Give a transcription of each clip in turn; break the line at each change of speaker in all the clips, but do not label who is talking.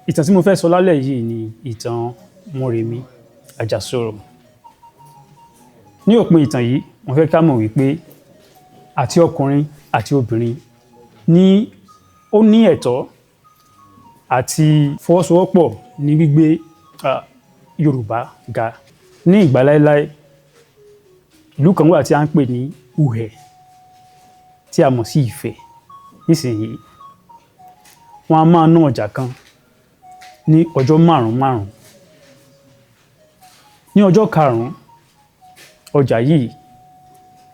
ìtàn tí mo fẹ́ sọ lálẹ́ yìí ni ìtàn Mọ́remí Àjàsorò. Ní òpin ìtàn yìí, mo fẹ́ ká mọ̀ wípé àti ọkùnrin àti obìnrin ní ó ní ẹ̀tọ́ àti fọwọ́sowọ́pọ̀ ní gbígbé Yorùbá ga. Ní ìgbà láéláé, ìlú kan wà tí a ń pè ní Uhẹ̀ tí a mọ̀ sí Ifẹ̀. Nísìnyí, wọ́n á máa ná ọjà kan ní ọjọ́ márùn-ún. Ní ọjọ́ karùn-ún ọjà yìí,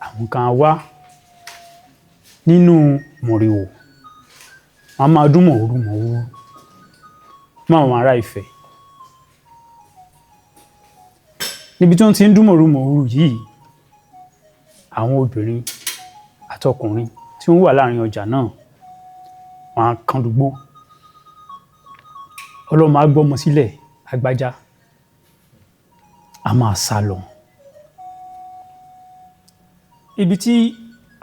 àwọn kan á wá nínú mọ̀rìwò, wọ́n á máa dún mọ̀húrú mọ̀húrú mọ́ àwọn ará Ifẹ̀. Níbi tí wọ́n ti ń dún mọ̀húrú mọ̀húrú yìí, àwọn obìnrin àtọkùnrin tí wọ́n wà láàrin ọjà náà, wọ́n á kan lùgbó. Ọlọ́mọ á gbọ́mọ sílẹ̀, agbájá a máa sá lọ. Ibi tí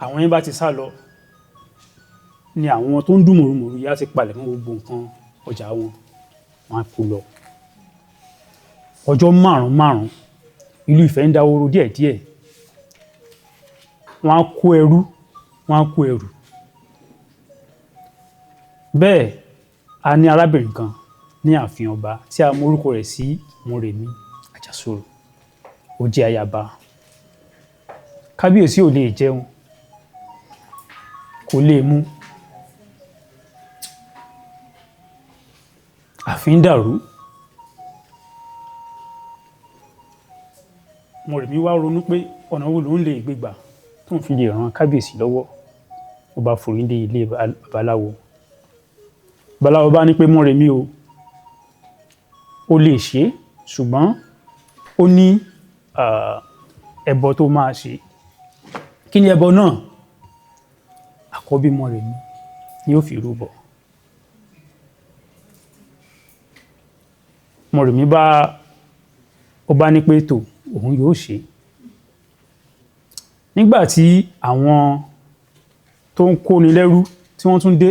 àwọn yẹn bá ti sá lọ ni àwọn tó ń dún mọ̀húrú mọ̀húrú yìí á ti palẹ̀ mọ́ gbogbo nǹkan ọjà wọn, wọ́n á kó lọ. Ọjọ́ márùn-ún ìlú Ifẹ̀ ń dáwóró díẹ̀díẹ̀. Wọ́n á kó ẹrú, wọ́n á kó ẹrù. Bẹ́ẹ̀ a ní arábìnrin kan ní ààfin ọba tí a mọ orúkọ rẹ̀ sí Mọ́remí Àjàsorò. Ó jẹ́ ayaba. Kábíyèsí ò lè jẹun, kò lè mu. Ààfin dàrú. Mọ́remí wá ronú pé ọ̀nà wo lòun lè gbé gbà tóun fi lè ran kábíyèsí lọ́wọ́. Ó bá forí lé ilé babaláwo. Babaláwo bá ní pé Mọ́remí ó lè ṣe, ṣùgbọ́n ó ní ẹbọ tó máa ṣe. Kí ni ẹbọ náà? Àkọ́bí Mọ́remí ni ó fi rúbọ. Mọ́remí bá ní pé tò òun yóò ṣe. Nígbà tí àwọn tó ń kóni lẹ́rú tí wọ́n tún dé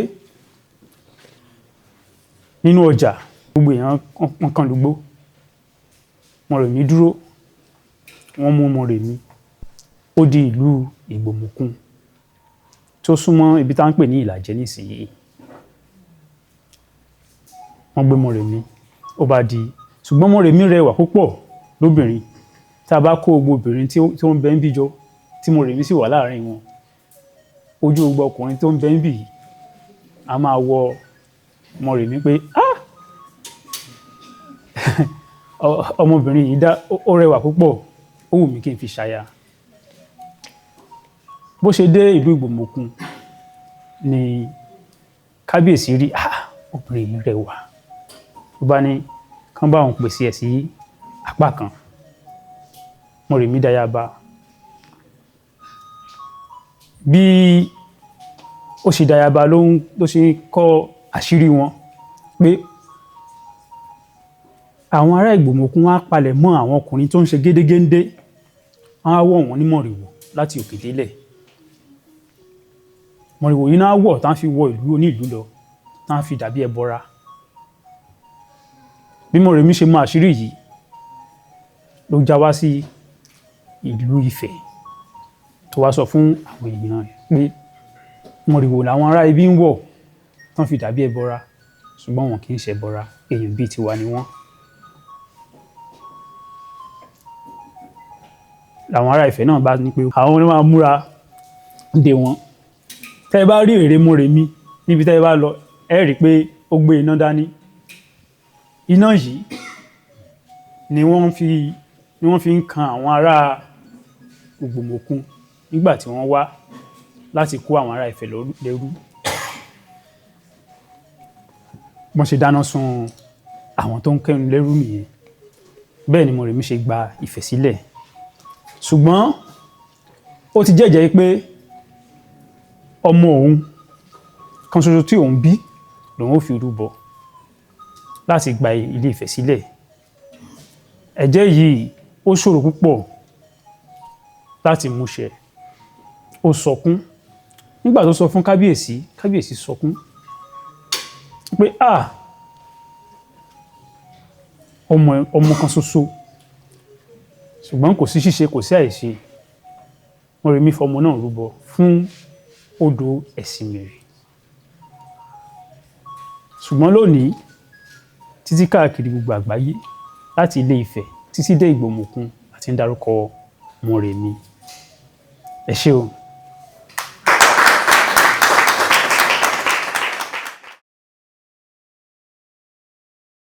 nínú ọjà, gbogbo èèyàn wọ́n kan lùgbó. Mọ́remí dúró, wọ́n mú Mọ́remí, ó di ìlú Ìgbòmùkun tó súnmọ́ ibi tá ń pè ní Ìlàjẹ nísìnyí. Wọ́n gbé Mọ́remí, ó bá di, ṣùgbọ́n Mọ́remí rẹwà púpọ̀ lóbìnrin. Tá a bá kó gbogbo obìnrin tí ó ń bẹ ń bí jọ, tí Mọ́remí sì wà láàrin wọn, ojú gbogbo ọkùnrin tó ń bẹ ń bì á máa wọ Mọ́remí pé ọmọbìnrin yìí ó rẹwà púpọ̀, ó wù mí kí n fi ṣaya. Bó ṣe dé ìlú Ìgbòmùkun ni kábíyèsí rí obìnrin yìí rẹwà. Ó bá ní kán bá òun pèsè ẹ̀ sí apá kan. Mọ́remí dáyàbá. Bí ó ṣe dáyàbá ló ṣe kọ́ àṣírí wọn pé àwọn ará Ìgbòmùkun á palẹ̀ mọ́ àwọn ọkùnrin tó ń ṣe gédégéńdé, wọ́n á wọ̀ wọ́n ní mọ̀rìwò láti òkè délẹ̀. Mọ̀rìwò yìí náà wọ̀ tán fi wọ ìlú onílùú lọ, tán fi dàbí ẹbọra. Bí Mọ́remí ṣe mọ àṣírí yìí ló já wá sí ìlú Ifẹ̀ tó wá sọ fún àwọn èèyàn rẹ̀ pé mọ̀rìwò làwọn ará ibi ń wọ̀ tán fi dàbí ẹbọra, ṣùgbọ́n wọn kì í ṣe ẹbọra, èèyàn bíi tiwa ni wọ́n. Làwọn ará Ifẹ̀ náà bá ní pé àwọn ni máa múra dè wọ́n. Tẹ́ ẹ bá rí ère Mọ́remí níbi tẹ́ ẹ bá lọ, ẹ rí i pé ó gbé iná dání. Iná yìí ni wọ́n fi ń kan àwọn ará Ìgbòmùkun nígbà tí wọ́n wá láti kó àwọn ará Ifẹ̀ lẹ́rú. Wọ́n ṣe dáná sun àwọn tó ń kẹ́nu lẹ́rú nìyẹn. Bẹ́ẹ̀ ni Mọ́remí ṣe gba Ifẹ̀ sílẹ̀. Ṣùgbọ́n ó ti jẹ́jẹ́ pé ọmọ òun kan ṣoṣo tí òun bí lòun ó fi rúbọ láti gba ilé Ifẹ̀ sílẹ̀. Ẹ̀jẹ́ yìí ó ṣòro púpọ̀ láti múṣẹ. Ó sọkún. Nígbà tó sọ fún kábíyèsí, kábíyèsí sọkún pé ọmọ kan ṣoṣo, ṣùgbọ́n kò sí ṣíṣe kò sí àìṣe, Mọ́remí fọmọ náà rúbọ fún odò Ẹ̀sìmèrè. Ṣùgbọ́n lónìí, títí káàkiri gbogbo àgbáyé, láti Ilé Ifẹ̀ títí dé Ìgbòmọ̀kun, a ti ń dárúkọ Mọ́remí. Ẹ ṣé o.